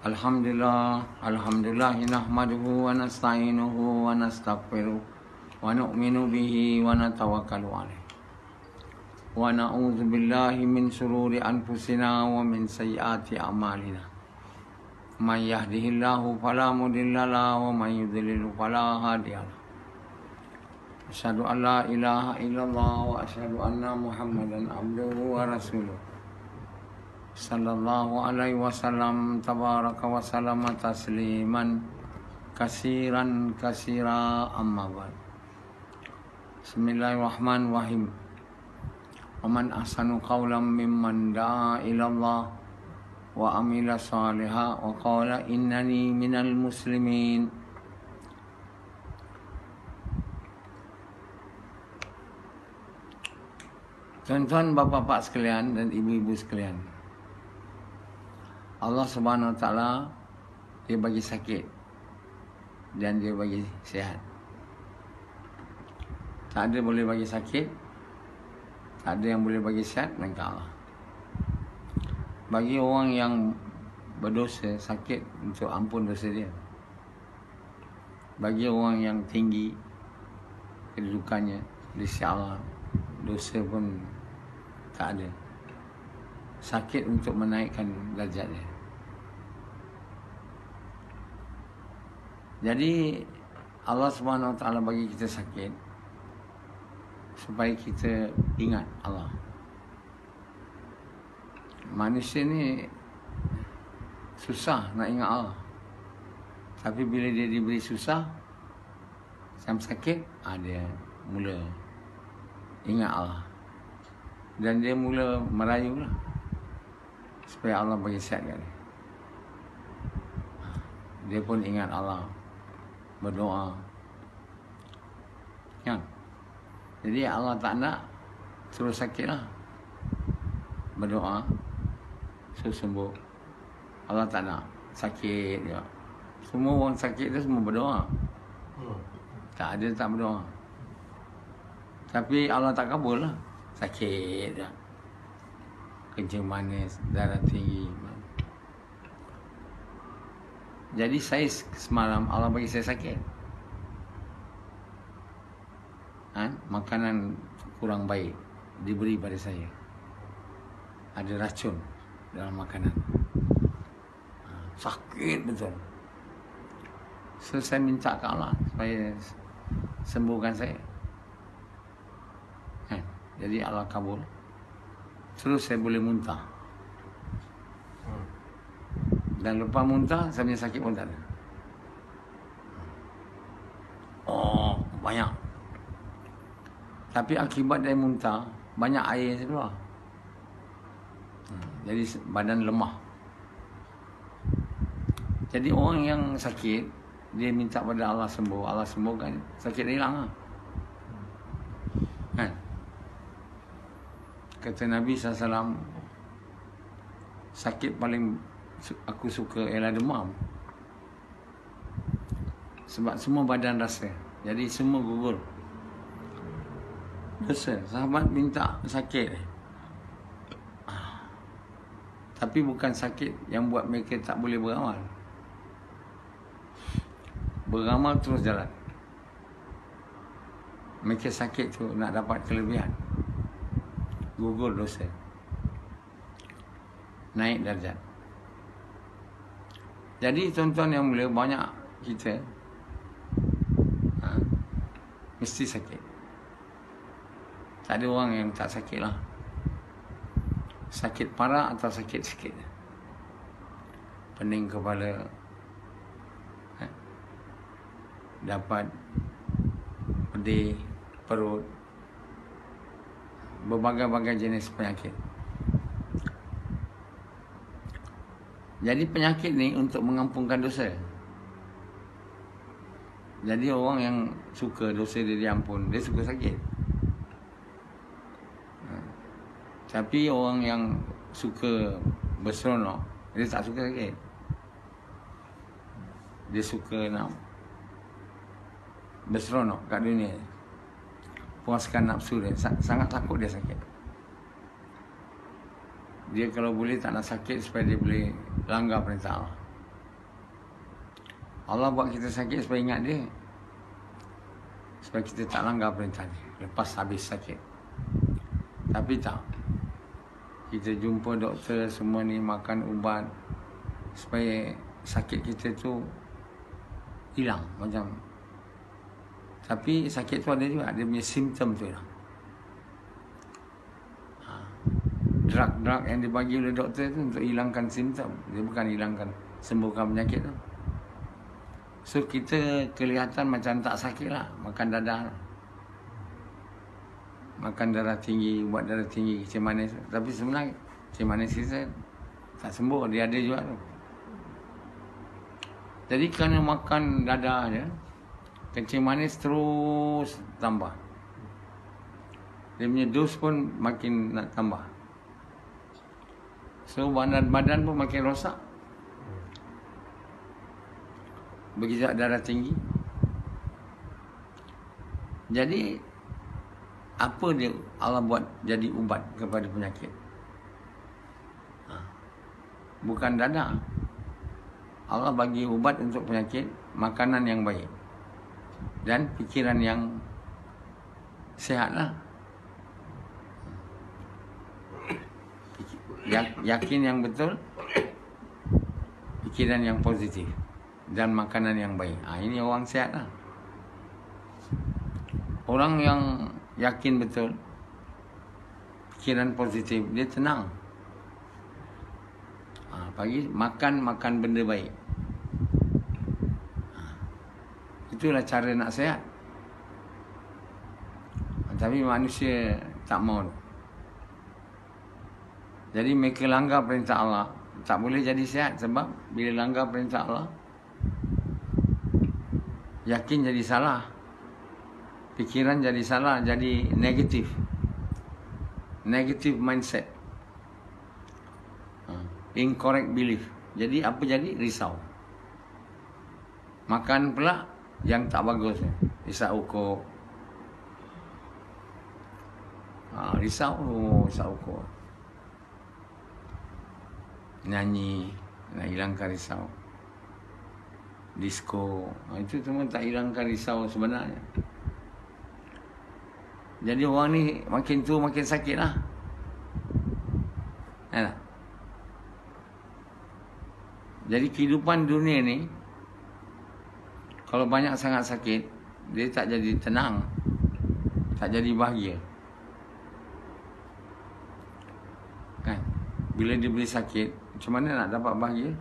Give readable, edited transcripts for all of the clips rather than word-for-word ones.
Alhamdulillah nahmaduhu wa nasta'inuhu wa nastaghfiruh wa nu'minu bihi wa natawakkalu alaih. Wa na'udzu billahi min shururi anfusina wa min sayyiati a'malina. May yahdihillahu fala mudilla lahu wa may yudlil fala hadiya lahu. Asyhadu an la ilaha illallah wa asyhadu anna Muhammadan abduhu wa rasuluh. Sallallahu alaihi wasallam tabaraka wa sallama tasliman kasiran kasira amma ba'd. Bismillahirrahmanirrahim. Wa man ahsanu qawlan mimman da'a ila Allah wa amila salihan wa qala innani minal muslimin. Tuan-tuan, bapa-bapa sekalian dan ibu-ibu sekalian, Allah Subhanahu Wa Taala, Dia bagi sakit dan Dia bagi sihat. Tak ada boleh bagi sakit, tak ada yang boleh bagi sihat melainkan Allah. Bagi orang yang berdosa, sakit untuk ampun dosa dia. Bagi orang yang tinggi kedudukannya di sisi Allah, dosa pun tak ada. Sakit untuk menaikkan derajat dia. Jadi Allah Subhanahu Wa Taala bagi kita sakit supaya kita ingat Allah. Manusia ni susah nak ingat Allah. Tapi bila dia diberi susah, macam sakit, dia mula ingat Allah. Dan dia mula merayu lah supaya Allah bagi sihat kat dia. Dia pun ingat Allah, berdoa. Ya. Jadi Allah tak nak suruh sakit lah. Berdoa, suruh sembuh. Allah tak nak sakit je. Semua orang sakit tu semua berdoa. Tak ada tak berdoa. Tapi Allah tak kabul lah. Sakit je. Kencing manis, darah tinggi. Jadi saya semalam Allah bagi saya sakit. Makanan kurang baik diberi pada saya. Ada racun dalam makanan. Sakit betul. So saya minta ke Allah supaya sembuhkan saya. Jadi Allah kabul. Terus saya boleh muntah. Dan lepas muntah, saya punya sakit pun tak ada. Banyak. Tapi akibat dari muntah, banyak air yang keluar. Jadi badan lemah. Jadi orang yang sakit, dia minta pada Allah sembuh. Allah sembuhkan, sakit dia hilang lah. Kata Nabi SAW, sakit paling aku suka ialah demam. Sebab semua badan rasa. Jadi semua gugur. Dosa. Sahabat minta sakit. Tapi bukan sakit yang buat mereka tak boleh beramal. Beramal terus jalan. Mereka sakit tu nak dapat kelebihan. Gugur dosa. Naik darjat. Jadi tuan-tuan yang mulia, banyak kita mesti sakit. Tak ada orang yang tak sakit lah. Sakit parah atau sakit sikit. Pening kepala, dapat pedih perut, berbagai-bagai jenis penyakit. Jadi penyakit ni untuk mengampunkan dosa. Jadi orang yang suka dosa dia diampun, dia suka sakit. Tapi orang yang suka berseronok, dia tak suka sakit. Dia suka nak berseronok kat dunia. Puaskan nafsu dia. Sangat takut dia sakit. Dia kalau boleh tak nak sakit supaya dia boleh langgar perintah Allah. Allah buat kita sakit supaya ingat dia, supaya kita tak langgar perintah dia lepas habis sakit. Tapi tak, kita jumpa doktor semua ni, makan ubat supaya sakit kita tu hilang macam. Tapi sakit tu ada juga, dia punya simptom tu hilang. Drug yang dibagi oleh doktor tu untuk hilangkan simptom, dia bukan hilangkan, sembuhkan penyakit tu. So kita kelihatan macam tak sakit lah, makan dadah lah, makan darah tinggi, buat darah tinggi, kencing manis. Tapi sebenarnya kencing manis kita tak sembuh, dia ada juga tu. Jadi kerana makan dadah je, kencing manis terus tambah, dia punya dos pun makin nak tambah. So badan pun makin rosak. Begitu darah tinggi. Jadi apa dia Allah buat jadi ubat kepada penyakit? Bukan dadah. Allah bagi ubat untuk penyakit, makanan yang baik dan fikiran yang sihatlah. Yakin yang betul, fikiran yang positif dan makanan yang baik. Ini orang sihat lah. Orang yang yakin betul, fikiran positif, dia tenang. Pagi makan benda baik. Itulah cara nak sihat. Tapi manusia tak mau. Jadi mereka langgar perintah Allah, tak boleh jadi sihat. Sebab bila langgar perintah Allah, yakin jadi salah, fikiran jadi salah, jadi negatif mindset, incorrect belief. Jadi apa jadi? Risau. Makan pula yang tak bagus, isap ukur. Risau ukur. Nyanyi nak hilangkan risau. Disko, itu semua tak hilangkan risau sebenarnya. Jadi orang ni makin tua makin sakit lah. Jadi kehidupan dunia ni, kalau banyak sangat sakit, dia tak jadi tenang, tak jadi bahagia. Kan? Bila dia boleh sakit, macam mana nak dapat bahagia?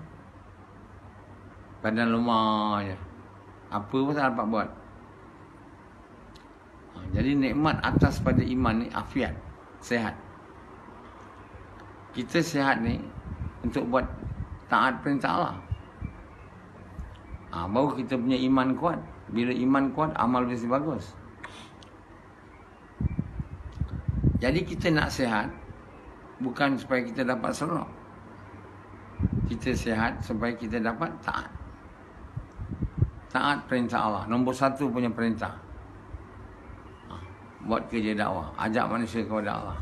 Badan lemah je, apa pun tak dapat buat. Jadi nikmat atas pada iman ni afiat, sehat. Kita sihat ni untuk buat taat perintah Allah. Baru kita punya iman kuat. Bila iman kuat, amal mesti bagus. Jadi kita nak sihat bukan supaya kita dapat seronok. Kita sihat supaya kita dapat taat. Taat perintah Allah. Nombor 1 punya perintah. Buat kerja dakwah, ajak manusia kepada Allah.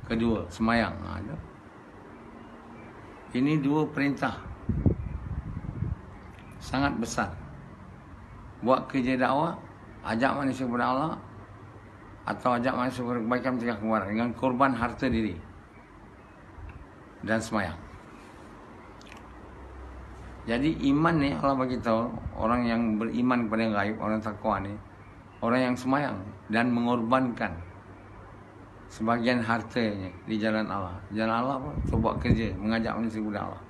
Kedua, semayang. Ini 2 perintah sangat besar. Buat kerja dakwah, ajak manusia kepada Allah, atau ajak manusia kepada kebaikan, mencegah kemungkaran dengan korban harta diri dan semayang. Jadi iman ni Allah bagi tahu, orang yang beriman kepada gaib, orang takwa ni, orang yang semayang dan mengorbankan sebagian hartanya di jalan Allah. Jalan Allah pun untuk buat kerja, mengajak manusia kepada Allah.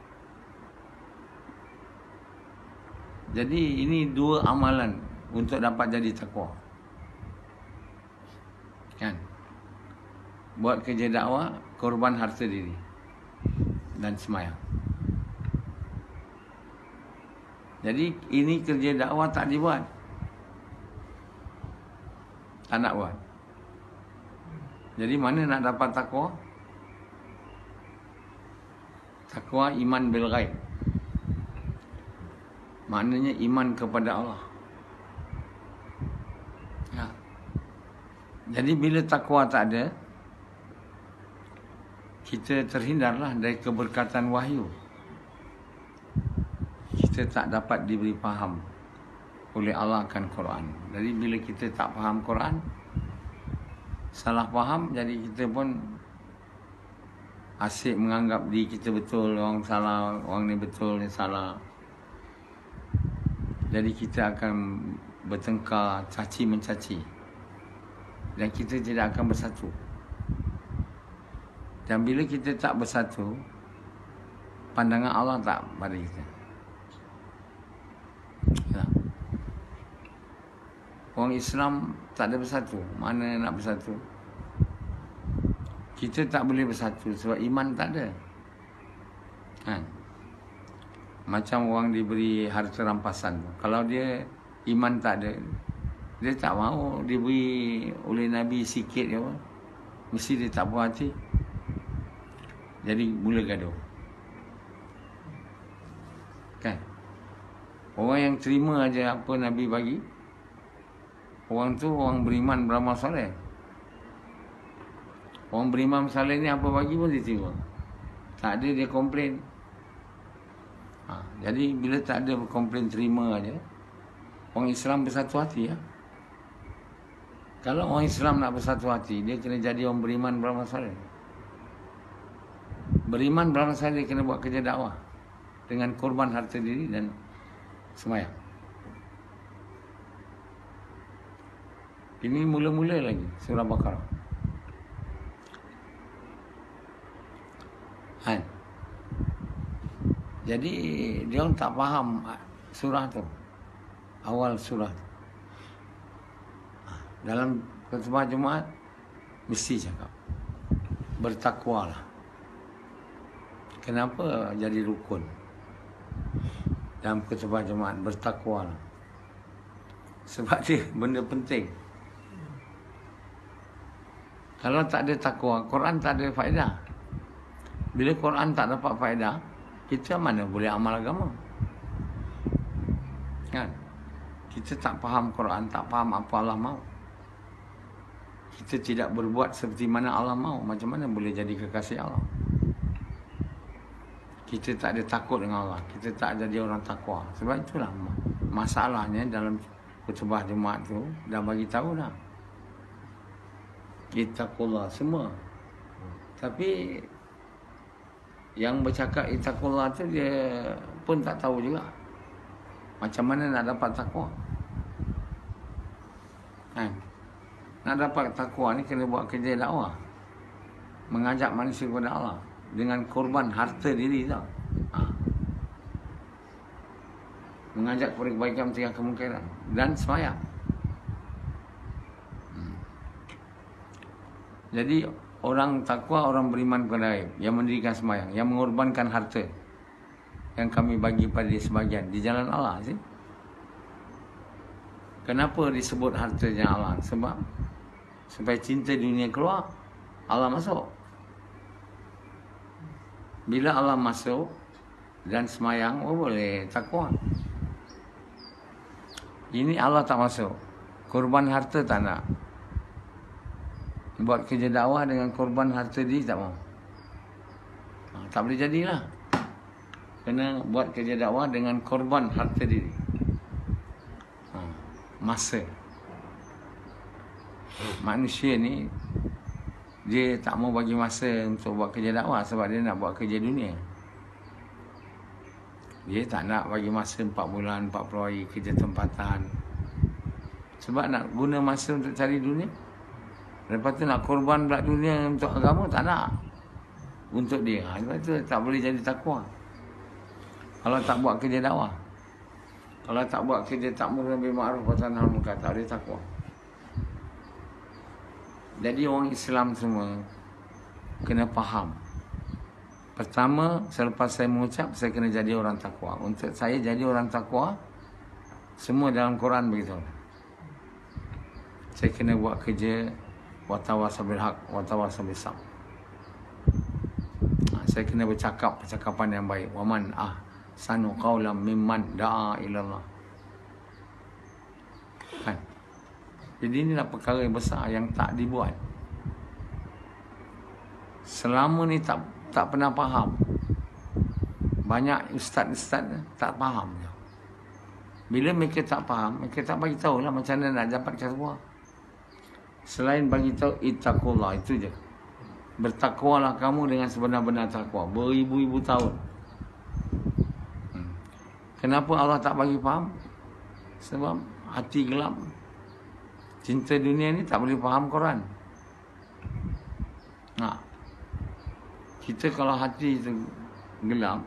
Jadi ini 2 amalan untuk dapat jadi takwa. Kan? Buat kerja dakwah, korban harta diri dan semayang. Jadi ini kerja dakwah tak dibuat, tak nak buat. Jadi mana nak dapat takwa? Takwa iman bil ghaib. Maknanya iman kepada Allah. Jadi bila takwa tak ada, kita terhindarlah dari keberkatan wahyu. kita tak dapat diberi faham oleh Allah akan Quran. Jadi bila kita tak faham Quran, salah faham, jadi kita pun asyik menganggap diri kita betul, orang salah, orang ni betul, ni salah. Jadi kita akan bertengkar, caci mencaci, dan kita tidak akan bersatu. Dan bila kita tak bersatu, pandangan Allah tak pada kita. Ya. Orang Islam tak ada bersatu. Mana nak bersatu? Kita tak boleh bersatu sebab iman tak ada. Kan? Macam orang diberi harta rampasan. Kalau dia iman tak ada, dia tak mahu diberi oleh Nabi sikit ke apa. Mesti dia tak puas hati. Jadi mula gaduh. Kan? Orang yang terima aja apa Nabi bagi, orang tu orang beriman, beramal soleh. Orang beriman soleh ni apa bagi pun dia terima. Tak ada dia komplain. Jadi bila tak ada komplain, terima aja. Orang Islam bersatu hati ya. Kalau orang Islam nak bersatu hati, dia kena jadi orang beriman, beramal soleh. Beriman, beramal soleh, dia kena buat kerja dakwah dengan korban harta diri dan sembahyang. Ini mula-mula lagi surah Baqarah. Kan? Jadi dia orang tak faham surah tu, awal surah tu. Dalam khutbah Jumaat mesti cakap bertakwalah. Kenapa jadi rukun? Dalam khutbah Jumaat bertakwalah. Sebab dia benda penting. Kalau tak ada takwa, Quran tak ada faedah. Bila Quran tak dapat faedah, kita mana boleh amal agama? Kan? Kita tak faham Quran, tak faham apa Allah mahu. Kita tidak berbuat seperti mana Allah mahu, macam mana boleh jadi kekasih Allah? Kita tak ada takut dengan Allah, kita tak jadi orang takwa. Sebab itulah masalahnya dalam khutbah Jumaat tu dah bagi tahu dah. Ittaqullah semua. Tapi yang bercakap ittaqullah tu dia pun tak tahu juga macam mana nak dapat takwa. Kan? Nak dapat takwa ni kena buat kerja dakwah, mengajak manusia kepada Allah dengan korban harta diri tau. Mengajak kepada kebaikan, mencegah kemungkaran dan sembahyang. Jadi orang takwa, orang beriman kepada gaib, yang mendirikan sembahyang, yang mengorbankan harta yang kami bagi pada dia sebagian di jalan Allah sih. Kenapa disebut harta jalan Allah? Sebab supaya cinta dunia keluar, Allah masuk. Bila Allah masuk dan sembahyang, boleh takwa. Ini Allah tak masuk. Korban harta tak nak. Buat kerja dakwah dengan korban harta diri tak mahu. Tak boleh jadilah. Kena buat kerja dakwah dengan korban harta diri. Masa. Manusia ni dia tak mau bagi masa untuk buat kerja dakwah sebab dia nak buat kerja dunia. Dia tak nak bagi masa 4 bulan, 40 hari kerja tempatan. Sebab nak guna masa untuk cari dunia. Lepas tu nak korban pula dunia untuk agama, tak nak. Untuk dia. Sebab tu tak boleh jadi takwa. Kalau tak buat kerja dakwah. Kalau tak buat kerja ta'mur bil ma'ruf wa nahy 'anil munkar, tak boleh takwa. Jadi orang Islam semua kena faham. Pertama, selepas saya mengucap, saya kena jadi orang takwa. Untuk saya jadi orang takwa, semua dalam Quran begitu. Saya kena buat kerja watawasau bil haq, watawasau bis sabr. Saya kena bercakap percakapan yang baik. Waman ahsanu qawlan mimman da'a ilallah. Kan? Jadi inilah perkara yang besar yang tak dibuat. Selama ni tak pernah faham banyak ustaz-ustaz tak faham. Bila mereka tak faham, mereka tak bagi tahu lah macam mana nak dapat takwa. Selain bagi tahu ittaqullah, itu je. Bertakwalah kamu dengan sebenar-benar takwa beribu-ribu tahun. Kenapa Allah tak bagi faham? Sebab hati gelap. Cinta dunia ni tak boleh faham Quran. Kita kalau hati tu gelap,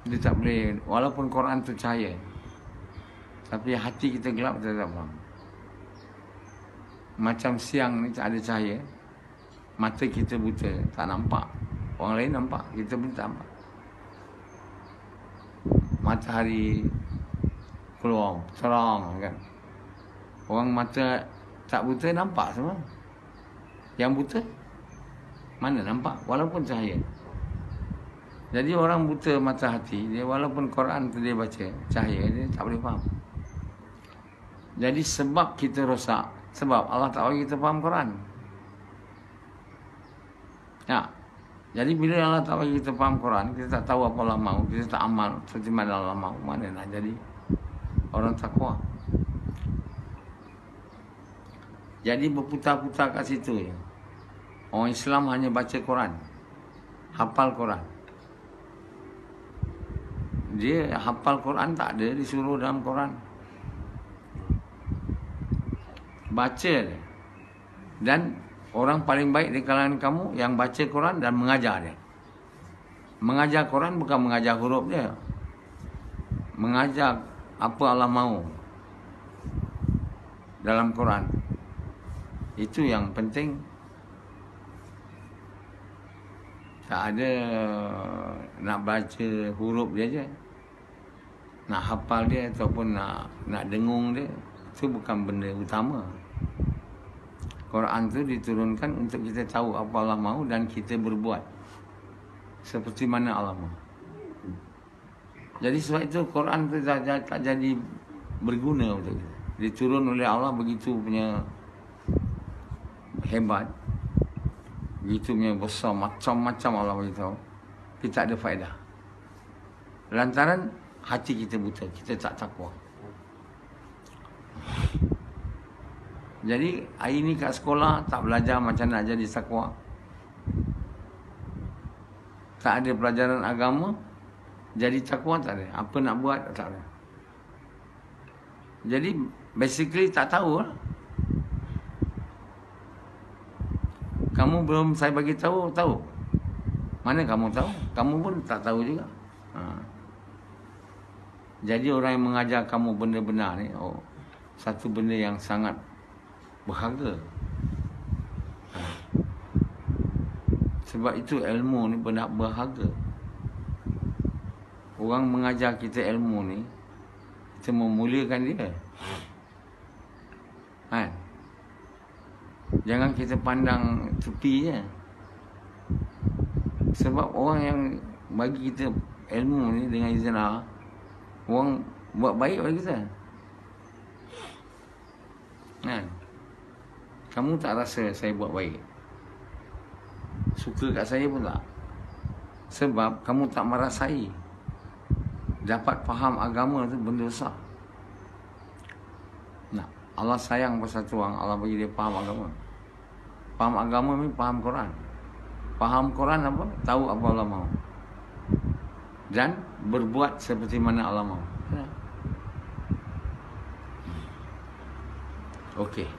kita tak boleh, walaupun Quran tu cahaya, tapi hati kita gelap, kita tak faham. Macam siang ni tak ada cahaya, mata kita buta, tak nampak. Orang lain nampak, kita pun tak nampak. Matahari keluar, terang kan. Orang mata tak buta nampak semua. Yang buta mana nampak, walaupun cahaya. Jadi orang buta mata hati, dia walaupun Quran tu dia baca, cahaya, dia tak boleh faham. Jadi sebab kita rosak, sebab Allah tak bagi kita faham Quran. Jadi bila Allah tak bagi kita faham Quran, kita tak tahu apa Allah mahu, kita tak amal seperti mana Allah mahu, mana nak jadi orang takwa. Jadi berputar-putar kat situ je. Orang Islam hanya baca Quran, hafal Quran. Dia hafal Quran tak ada disuruh dalam Quran. Baca dia. Dan orang paling baik di kalangan kamu yang baca Quran dan mengajar dia. Mengajar Quran bukan mengajar huruf dia. Mengajar apa Allah mahu dalam Quran. Itu yang penting. Tak ada nak baca huruf dia je, nak hafal dia ataupun nak dengung dia. Itu bukan benda utama. Quran tu diturunkan untuk kita tahu apa Allah mahu dan kita berbuat seperti mana Allah mahu. Jadi sebab itu Quran tu tak jadi berguna untuk kita. Diturun oleh Allah begitu punya hebat, begitu punya besar, macam-macam Allah beritahu, kita tak ada faedah. Lantaran hati kita buta, kita tak takwa. Jadi hari ni kat sekolah tak belajar macam nak jadi takwa. Tak ada pelajaran agama, jadi takwa tak ada. Apa nak buat tak ada. Jadi basically tak tahu lah. Kamu belum saya bagi tahu. Mana kamu tahu? Kamu pun tak tahu juga. Jadi orang yang mengajar kamu benda benar ni, satu benda yang sangat berharga. Sebab itu ilmu ni benda berharga. Orang mengajar kita ilmu ni, kita memuliakan dia. Kan? Jangan kita pandang tepi je. Sebab orang yang bagi kita ilmu ni dengan izin Allah, orang buat baik pada kita. Kan? Kamu tak rasa saya buat baik? Suka kat saya pun tak. Sebab kamu tak merasai. Dapat faham agama tu benda besar. Nah, Allah sayang bersatu orang, Allah bagi dia faham agama. Faham agama ni faham Quran. Faham Quran apa? Tahu apa Allah mahu. Dan berbuat seperti mana Allah mahu. Okey.